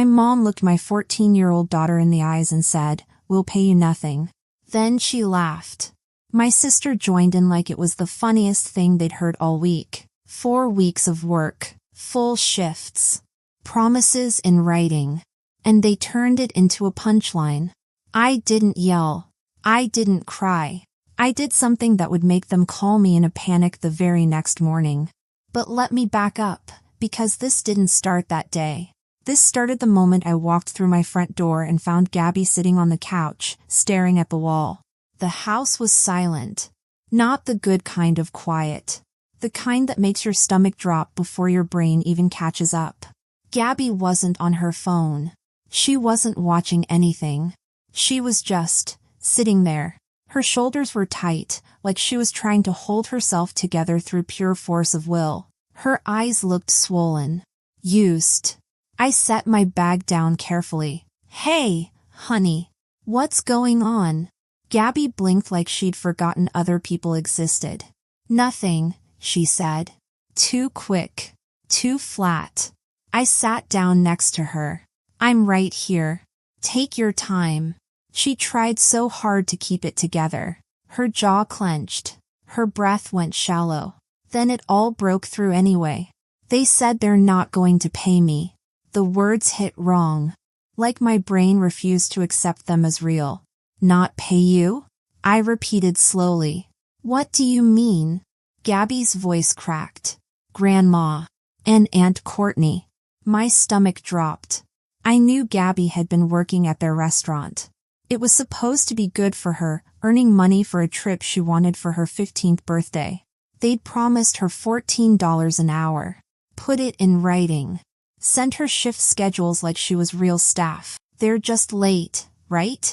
My mom looked my 14-year-old daughter in the eyes and said, "We'll pay you nothing." Then she laughed. My sister joined in like it was the funniest thing they'd heard all week. 4 weeks of work, full shifts, promises in writing, and they turned it into a punchline. I didn't yell. I didn't cry. I did something that would make them call me in a panic the very next morning. But let me back up, because this didn't start that day. This started the moment I walked through my front door and found Gabby sitting on the couch, staring at the wall. The house was silent. Not the good kind of quiet. The kind that makes your stomach drop before your brain even catches up. Gabby wasn't on her phone. She wasn't watching anything. She was just sitting there. Her shoulders were tight, like she was trying to hold herself together through pure force of will. Her eyes looked swollen. Used. I set my bag down carefully. "Hey, honey. What's going on?" Gabby blinked like she'd forgotten other people existed. "Nothing," she said. Too quick. Too flat. I sat down next to her. "I'm right here. Take your time." She tried so hard to keep it together. Her jaw clenched. Her breath went shallow. Then it all broke through anyway. "They said they're not going to pay me." The words hit wrong. Like my brain refused to accept them as real. "Not pay you?" I repeated slowly. "What do you mean?" Gabby's voice cracked. "Grandma. And Aunt Courtney." My stomach dropped. I knew Gabby had been working at their restaurant. It was supposed to be good for her, earning money for a trip she wanted for her 15th birthday. They'd promised her $14 an hour. Put it in writing. Sent her shift schedules like she was real staff. "They're just late, right?"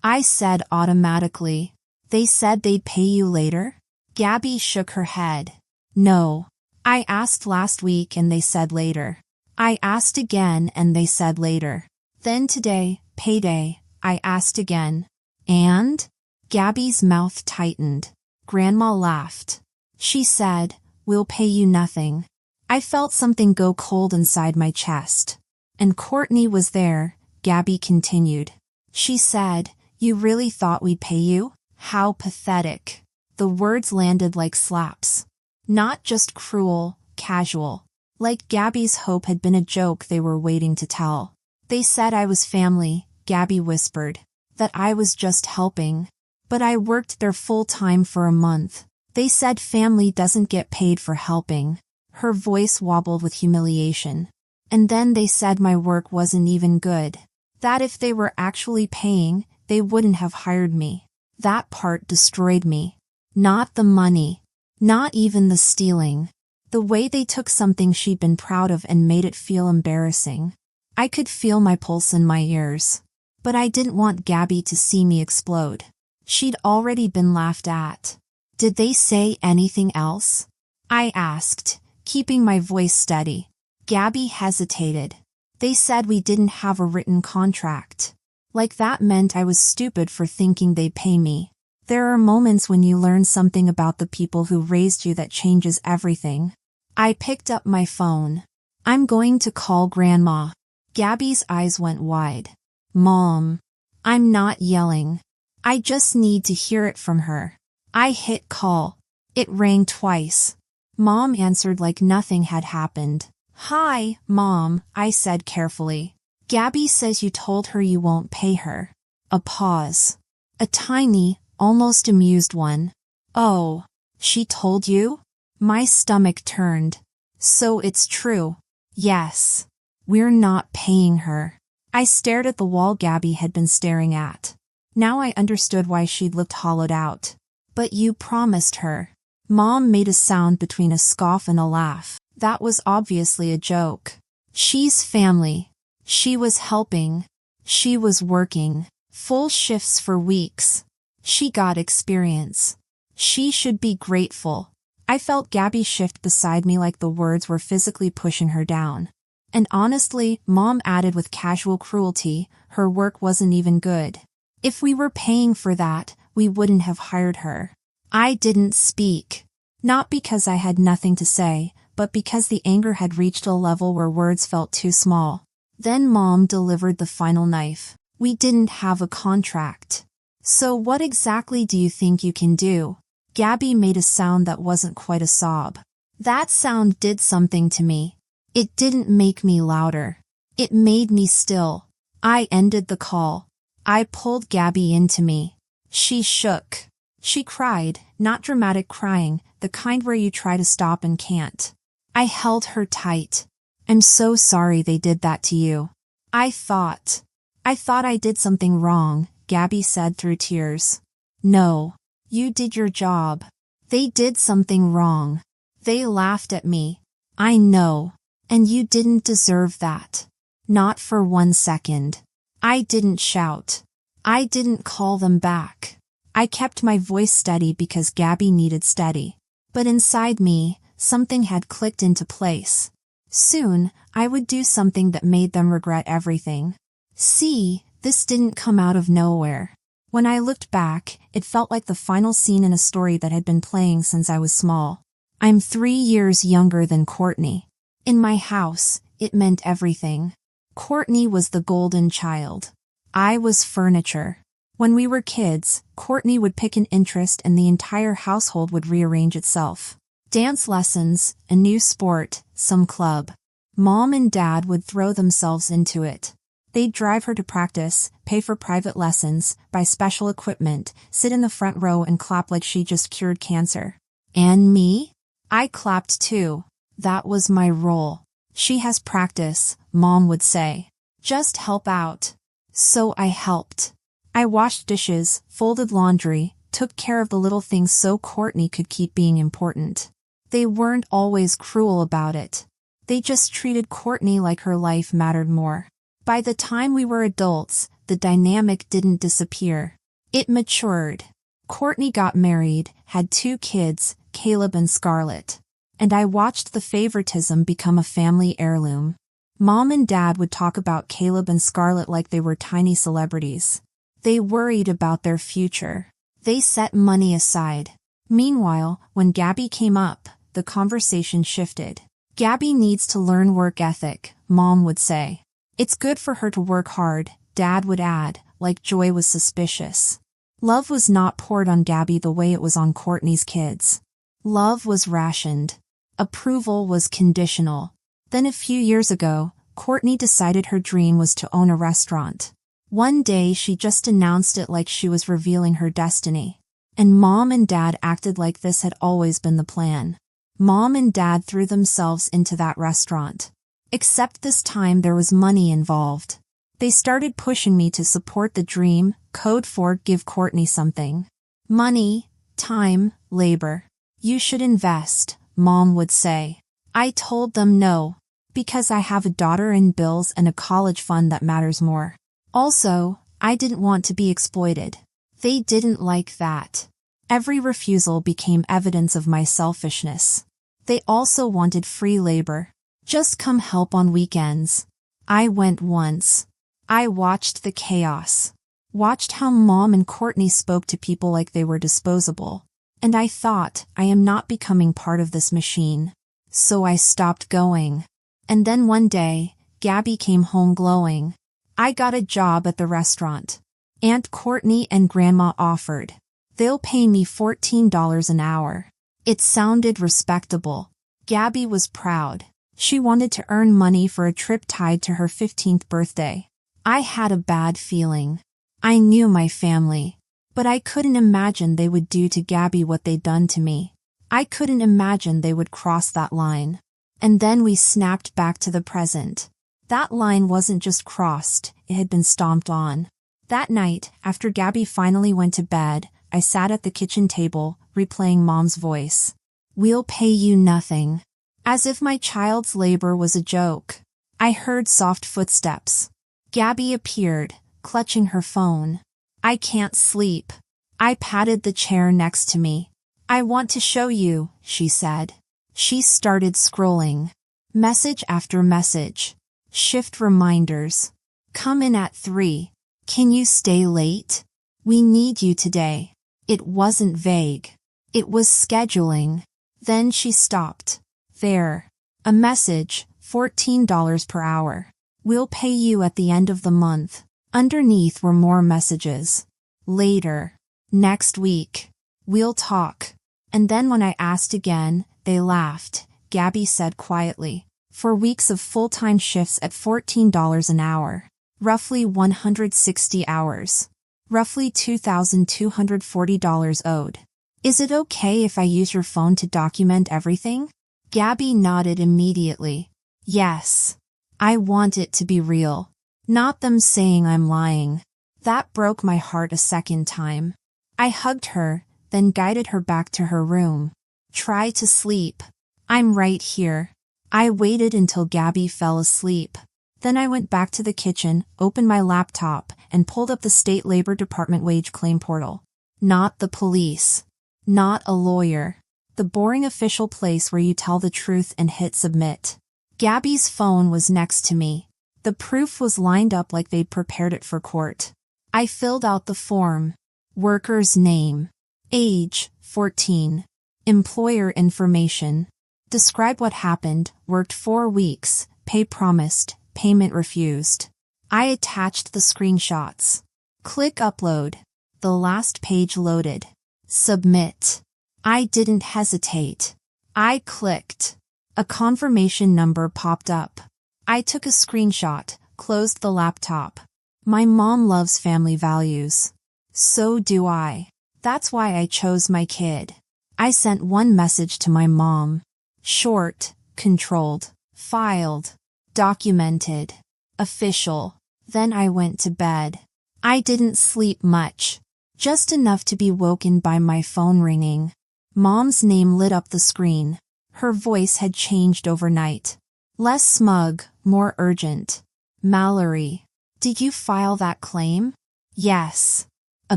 I said automatically. "They said they'd pay you later?" Gabby shook her head. "No. I asked last week and they said later. I asked again and they said later. Then today, payday, I asked again." "And?" Gabby's mouth tightened. Grandma laughed. She said, "We'll pay you nothing." I felt something go cold inside my chest. "And Courtney was there," Gabby continued. She said, "You really thought we'd pay you? How pathetic." The words landed like slaps. Not just cruel, casual. Like Gabby's hope had been a joke they were waiting to tell. "They said I was family," Gabby whispered. "That I was just helping. But I worked there full time for a month. They said family doesn't get paid for helping." Her voice wobbled with humiliation. "And then they said my work wasn't even good. That if they were actually paying, they wouldn't have hired me." That part destroyed me. Not the money. Not even the stealing. The way they took something she'd been proud of and made it feel embarrassing. I could feel my pulse in my ears. But I didn't want Gabby to see me explode. She'd already been laughed at. "Did they say anything else?" I asked, keeping my voice steady. Gabby hesitated. "They said we didn't have a written contract." Like that meant I was stupid for thinking they'd pay me. There are moments when you learn something about the people who raised you that changes everything. I picked up my phone. "I'm going to call Grandma." Gabby's eyes went wide. "Mom." I'm not yelling. I just need to hear it from her. I hit call. It rang twice. Mom answered like nothing had happened. "Hi, Mom," I said carefully. "Gabby says you told her you won't pay her." A pause. A tiny, almost amused one. "Oh, she told you?" My stomach turned. "So it's true." "Yes. We're not paying her." I stared at the wall Gabby had been staring at. Now I understood why she'd looked hollowed out. "But you promised her." Mom made a sound between a scoff and a laugh. That was obviously a joke. "She's family. She was helping. She was working. Full shifts for weeks. She got experience. She should be grateful." I felt Gabby shift beside me like the words were physically pushing her down. And honestly, Mom added with casual cruelty, her work wasn't even good. If we were paying for that, we wouldn't have hired her. I didn't speak. Not because I had nothing to say, but because the anger had reached a level where words felt too small. Then Mom delivered the final knife. We didn't have a contract. So what exactly do you think you can do? Gabby made a sound that wasn't quite a sob. That sound did something to me. It didn't make me louder. It made me still. I ended the call. I pulled Gabby into me. She shook. She cried, not dramatic crying, the kind where you try to stop and can't. I held her tight. I'm so sorry they did that to you. I thought I did something wrong, Gabby said through tears. No. You did your job. They did something wrong. They laughed at me. I know. And you didn't deserve that. Not for 1 second. I didn't shout. I didn't call them back. I kept my voice steady because Gabby needed steady. But inside me, something had clicked into place. Soon, I would do something that made them regret everything. See, this didn't come out of nowhere. When I looked back, it felt like the final scene in a story that had been playing since I was small. I'm 3 years younger than Courtney. In my house, it meant everything. Courtney was the golden child. I was furniture. When we were kids, Courtney would pick an interest and the entire household would rearrange itself. Dance lessons, a new sport, some club. Mom and Dad would throw themselves into it. They'd drive her to practice, pay for private lessons, buy special equipment, sit in the front row and clap like she just cured cancer. And me? I clapped too. That was my role. She has practice, Mom would say. Just help out. So I helped. I washed dishes, folded laundry, took care of the little things so Courtney could keep being important. They weren't always cruel about it. They just treated Courtney like her life mattered more. By the time we were adults, the dynamic didn't disappear. It matured. Courtney got married, had 2 kids, Caleb and Scarlett. And I watched the favoritism become a family heirloom. Mom and Dad would talk about Caleb and Scarlett like they were tiny celebrities. They worried about their future. They set money aside. Meanwhile, when Gabby came up, the conversation shifted. Gabby needs to learn work ethic, Mom would say. It's good for her to work hard, Dad would add, like Joy was suspicious. Love was not poured on Gabby the way it was on Courtney's kids. Love was rationed. Approval was conditional. Then a few years ago, Courtney decided her dream was to own a restaurant. One day she just announced it like she was revealing her destiny. And Mom and Dad acted like this had always been the plan. Mom and Dad threw themselves into that restaurant. Except this time there was money involved. They started pushing me to support the dream, code for give Courtney something. Money, time, labor. You should invest, Mom would say. I told them no, because I have a daughter and bills and a college fund that matters more. Also, I didn't want to be exploited. They didn't like that. Every refusal became evidence of my selfishness. They also wanted free labor. Just come help on weekends. I went once. I watched the chaos. Watched how Mom and Courtney spoke to people like they were disposable. And I thought, I am not becoming part of this machine. So I stopped going. And then one day, Gabby came home glowing. I got a job at the restaurant. Aunt Courtney and Grandma offered. They'll pay me $14 an hour. It sounded respectable. Gabby was proud. She wanted to earn money for a trip tied to her 15th birthday. I had a bad feeling. I knew my family. But I couldn't imagine they would do to Gabby what they'd done to me. I couldn't imagine they would cross that line. And then we snapped back to the present. That line wasn't just crossed, it had been stomped on. That night, after Gabby finally went to bed, I sat at the kitchen table, replaying Mom's voice. We'll pay you nothing. As if my child's labor was a joke. I heard soft footsteps. Gabby appeared, clutching her phone. I can't sleep. I patted the chair next to me. I want to show you, she said. She started scrolling. Message after message. Shift reminders. Come in at 3. Can you stay late? We need you today. It wasn't vague. It was scheduling. Then she stopped. There. A message, $14 per hour. We'll pay you at the end of the month. Underneath were more messages. Later. Next week. We'll talk. And then when I asked again, they laughed, Gabby said quietly. For weeks of full-time shifts at $14 an hour. Roughly 160 hours. Roughly $2,240 owed. Is it okay if I use your phone to document everything? Gabby nodded immediately. Yes. I want it to be real. Not them saying I'm lying. That broke my heart a second time. I hugged her, then guided her back to her room. Try to sleep. I'm right here. I waited until Gabby fell asleep. Then I went back to the kitchen, opened my laptop, and pulled up the State Labor Department wage claim portal. Not the police. Not a lawyer. The boring official place where you tell the truth and hit submit. Gabby's phone was next to me. The proof was lined up like they'd prepared it for court. I filled out the form. Worker's name. Age, 14. Employer information. Describe what happened, worked 4 weeks, pay promised, payment refused. I attached the screenshots. Click upload. The last page loaded. Submit. I didn't hesitate. I clicked. A confirmation number popped up. I took a screenshot, closed the laptop. My mom loves family values. So do I. That's why I chose my kid. I sent one message to my mom. Short, controlled, filed, documented, official. Then I went to bed. I didn't sleep much. Just enough to be woken by my phone ringing. Mom's name lit up the screen. Her voice had changed overnight. Less smug, more urgent. Mallory. Did you file that claim? Yes. A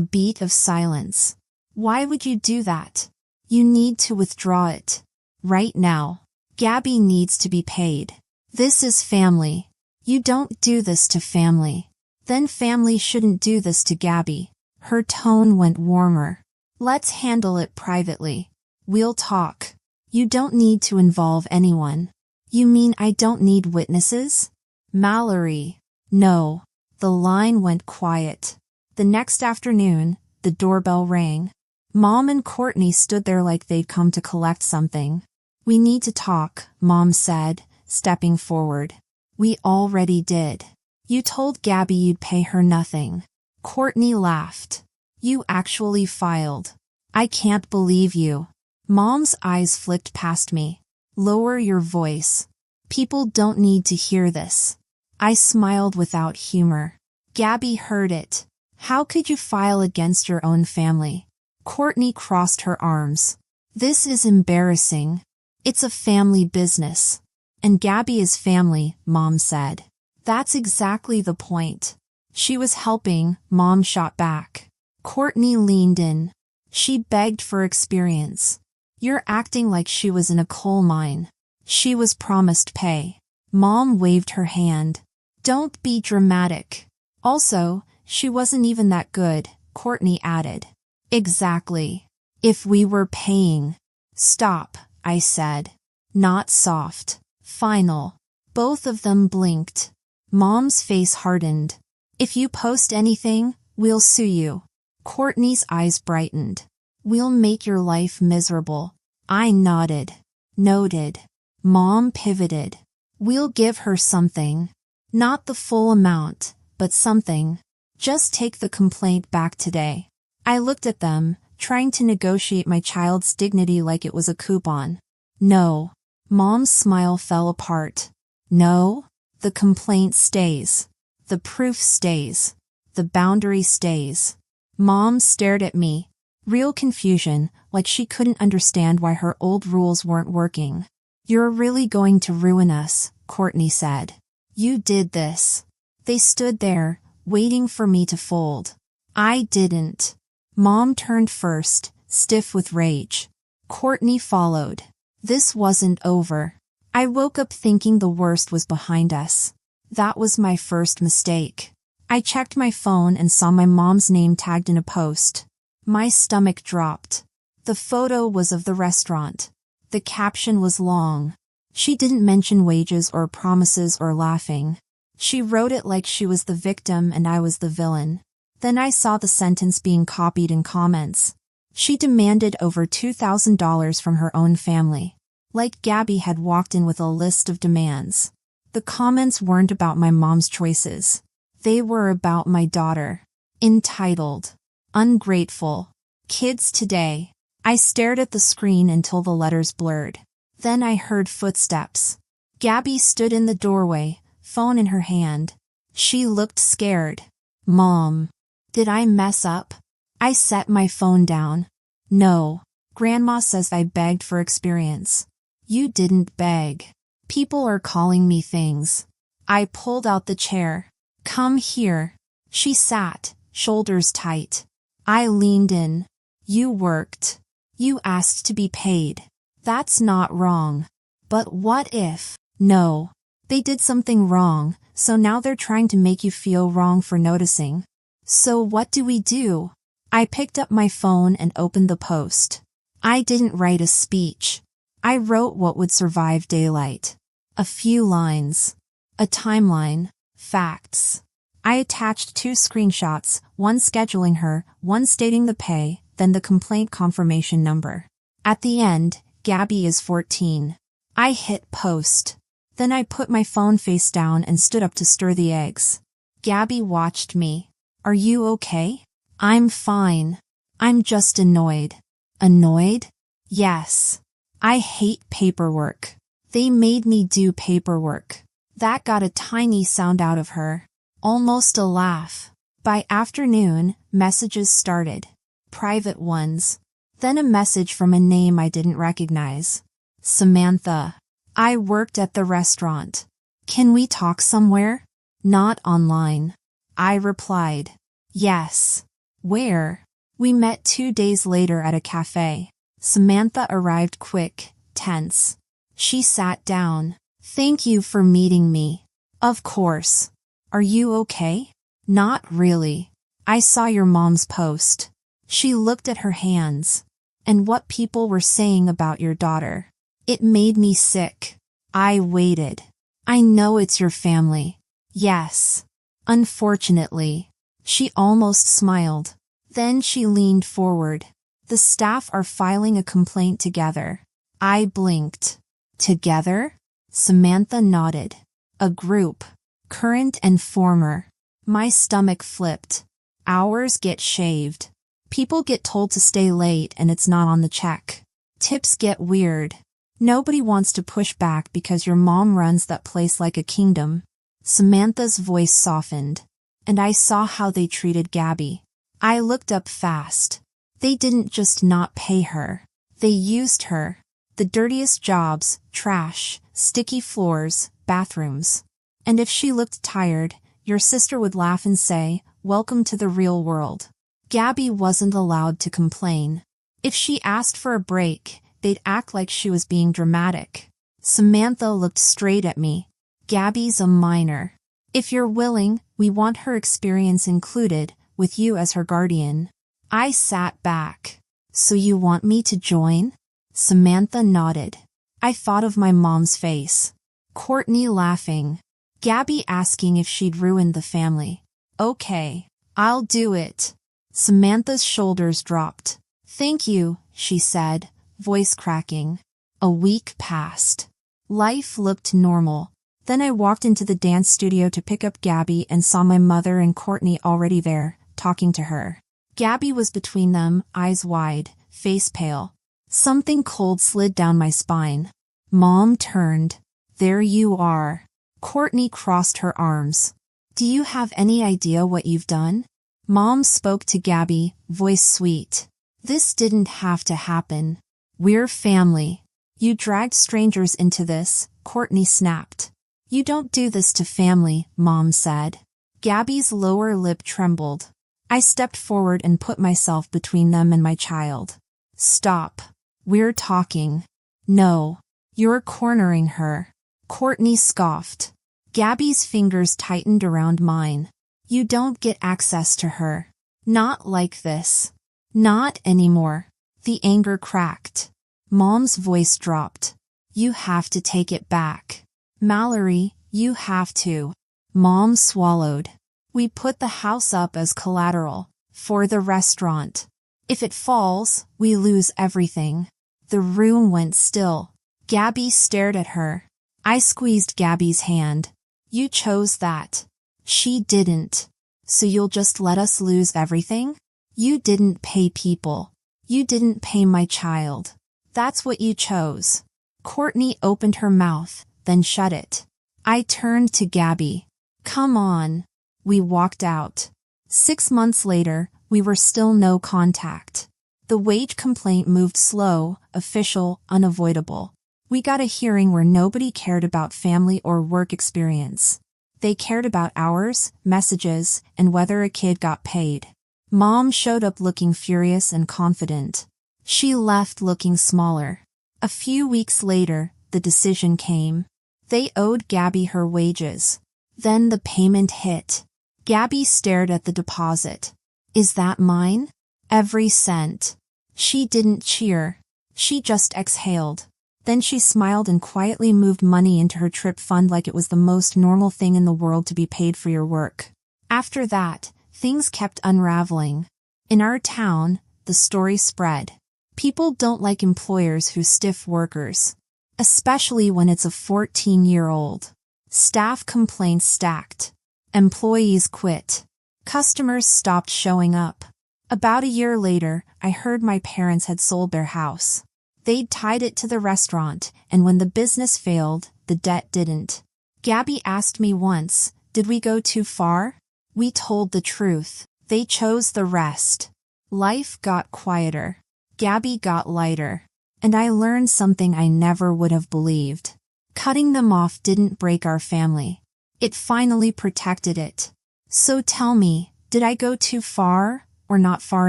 beat of silence. Why would you do that? You need to withdraw it. Right now. Gabby needs to be paid. This is family. You don't do this to family. Then family shouldn't do this to Gabby. Her tone went warmer. Let's handle it privately. We'll talk. You don't need to involve anyone. You mean I don't need witnesses? Mallory. No. The line went quiet. The next afternoon, the doorbell rang. Mom and Courtney stood there like they'd come to collect something. We need to talk, Mom said, stepping forward. We already did. You told Gabby you'd pay her nothing. Courtney laughed. You actually filed. I can't believe you. Mom's eyes flicked past me. Lower your voice. People don't need to hear this. I smiled without humor. Gabby heard it. How could you file against your own family? Courtney crossed her arms. This is embarrassing. It's a family business. And Gabby is family, Mom said. That's exactly the point. She was helping, Mom shot back. Courtney leaned in. She begged for experience. You're acting like she was in a coal mine. She was promised pay. Mom waved her hand. Don't be dramatic. Also, she wasn't even that good, Courtney added. Exactly. If we were paying. Stop, I said. Not soft. Final. Both of them blinked. Mom's face hardened. If you post anything, we'll sue you. Courtney's eyes brightened. We'll make your life miserable. I nodded. Noted. Mom pivoted. We'll give her something. Not the full amount, but something. Just take the complaint back today. I looked at them, trying to negotiate my child's dignity like it was a coupon. No. Mom's smile fell apart. No. The complaint stays. The proof stays. The boundary stays. Mom stared at me. Real confusion, like she couldn't understand why her old rules weren't working. You're really going to ruin us, Courtney said. You did this. They stood there, waiting for me to fold. I didn't. Mom turned first, stiff with rage. Courtney followed. This wasn't over. I woke up thinking the worst was behind us. That was my first mistake. I checked my phone and saw my mom's name tagged in a post. My stomach dropped. The photo was of the restaurant. The caption was long. She didn't mention wages or promises or laughing. She wrote it like she was the victim and I was the villain. Then I saw the sentence being copied in comments. She demanded over $2,000 from her own family. Like Gabby had walked in with a list of demands. The comments weren't about my mom's choices. They were about my daughter. Entitled. Ungrateful. Kids today. I stared at the screen until the letters blurred. Then I heard footsteps. Gabby stood in the doorway, phone in her hand. She looked scared. Mom. Did I mess up? I set my phone down. No. Grandma says I begged for experience. You didn't beg. People are calling me things. I pulled out the chair. Come here. She sat, shoulders tight. I leaned in. You worked. You asked to be paid. That's not wrong. But what if? No. They did something wrong, so now they're trying to make you feel wrong for noticing. So what do we do? I picked up my phone and opened the post. I didn't write a speech. I wrote what would survive daylight. A few lines. A timeline. Facts. I attached 2 screenshots, one scheduling her, one stating the pay, then the complaint confirmation number. At the end, Gabby is 14. I hit post. Then I put my phone face down and stood up to stir the eggs. Gabby watched me. Are you okay? I'm fine. I'm just annoyed. Annoyed? Yes. I hate paperwork. They made me do paperwork. That got a tiny sound out of her. Almost a laugh. By afternoon, messages started. Private ones. Then a message from a name I didn't recognize. Samantha. I worked at the restaurant. Can we talk somewhere? Not online. I replied. Yes. Where? We met 2 days later at a cafe. Samantha arrived quick, tense. She sat down. Thank you for meeting me. Of course. Are you okay? Not really. I saw your mom's post. She looked at her hands. And what people were saying about your daughter. It made me sick. I waited. I know it's your family. Yes. Unfortunately. She almost smiled. Then she leaned forward. The staff are filing a complaint together. I blinked. Together? Samantha nodded. A group. Current and former. My stomach flipped. Hours get shaved. People get told to stay late and it's not on the check. Tips get weird. Nobody wants to push back because your mom runs that place like a kingdom. Samantha's voice softened. And I saw how they treated Gabby. I looked up fast. They didn't just not pay her. They used her. The dirtiest jobs, trash, sticky floors, bathrooms. And if she looked tired, your sister would laugh and say, "Welcome to the real world." Gabby wasn't allowed to complain. If she asked for a break, they'd act like she was being dramatic. Samantha looked straight at me. Gabby's a minor. If you're willing, we want her experience included, with you as her guardian. I sat back. So you want me to join? Samantha nodded. I thought of my mom's face. Courtney laughing. Gabby asking if she'd ruined the family. Okay, I'll do it. Samantha's shoulders dropped. Thank you, she said, voice cracking. A week passed. Life looked normal. Then I walked into the dance studio to pick up Gabby and saw my mother and Courtney already there, talking to her. Gabby was between them, eyes wide, face pale. Something cold slid down my spine. Mom turned. There you are. Courtney crossed her arms. Do you have any idea what you've done? Mom spoke to Gabby, voice sweet. This didn't have to happen. We're family. You dragged strangers into this, Courtney snapped. You don't do this to family, Mom said. Gabby's lower lip trembled. I stepped forward and put myself between them and my child. Stop. We're talking. No. You're cornering her. Courtney scoffed. Gabby's fingers tightened around mine. You don't get access to her. Not like this. Not anymore. The anger cracked. Mom's voice dropped. You have to take it back. Mallory, you have to. Mom swallowed. We put the house up as collateral for the restaurant. If it falls, we lose everything. The room went still. Gabby stared at her. I squeezed Gabby's hand. You chose that. She didn't. So you'll just let us lose everything? You didn't pay people. You didn't pay my child. That's what you chose. Courtney opened her mouth, then shut it. I turned to Gabby. Come on. We walked out. 6 months later, we were still no contact. The wage complaint moved slow, official, unavoidable. We got a hearing where nobody cared about family or work experience. They cared about hours, messages, and whether a kid got paid. Mom showed up looking furious and confident. She left looking smaller. A few weeks later, the decision came. They owed Gabby her wages. Then the payment hit. Gabby stared at the deposit. Is that mine? Every cent. She didn't cheer. She just exhaled. Then she smiled and quietly moved money into her trip fund like it was the most normal thing in the world to be paid for your work. After that, things kept unraveling. In our town, the story spread. People don't like employers who stiff workers, especially when it's a 14-year-old. Staff complaints stacked. Employees quit. Customers stopped showing up. About a year later, I heard my parents had sold their house. They'd tied it to the restaurant, and when the business failed, the debt didn't. Gabby asked me once, did we go too far? We told the truth. They chose the rest. Life got quieter. Gabby got lighter. And I learned something I never would have believed. Cutting them off didn't break our family. It finally protected it. So tell me, did I go too far, or not far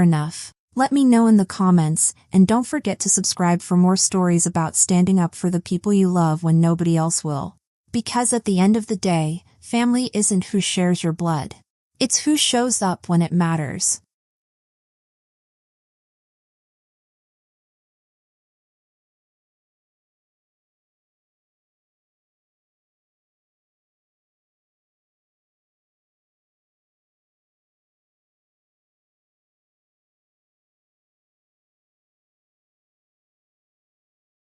enough? Let me know in the comments, and don't forget to subscribe for more stories about standing up for the people you love when nobody else will. Because at the end of the day, family isn't who shares your blood. It's who shows up when it matters.